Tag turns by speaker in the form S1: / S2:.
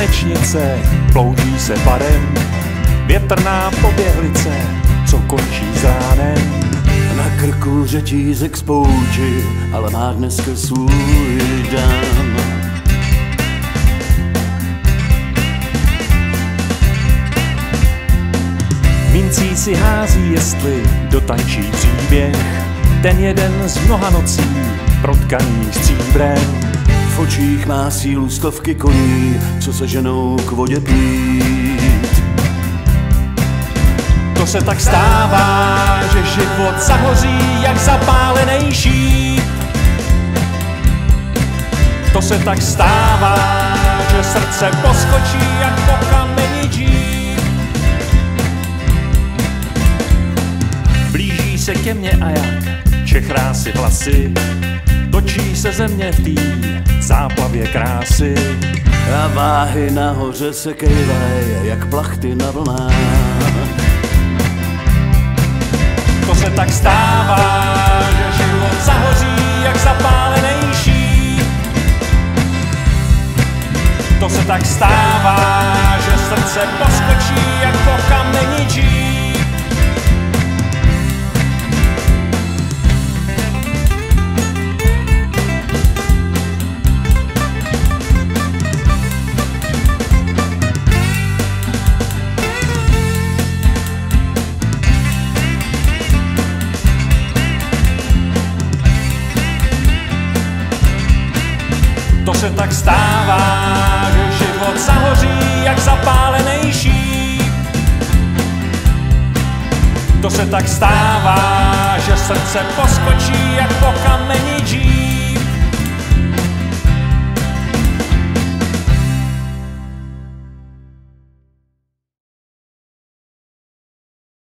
S1: slunečnice bloudí se parem, větrná poběhlice, co končí s ránem.
S2: Na krku řetízek z pouči, ale má dneska svůj den.
S1: Mincí si hází, jestli dotančí příběh, ten jeden z mnoha nocí protkaný stříbrem.
S2: V očích má sílu stovky koní, co se ženou k vodě pít.
S1: To se tak stává, že život zahoří jak zapálený šíp. To se tak stává, že srdce poskočí jak po kameni džíp. Blíží se ke mně a jak čechrá si vlasy, točí se země v tý záplavě krásy.
S2: A váhy nahoře se kejvaj jak plachty na vlnách.
S1: To se tak stává, že život zahoří jak zapálený šíp. To se tak stává, že srdce poskočí jak po kameni džíp. To se tak stává, že život zahoří jak zapálený šíp. To se tak stává, že srdce poskočí jak po kameni džíp.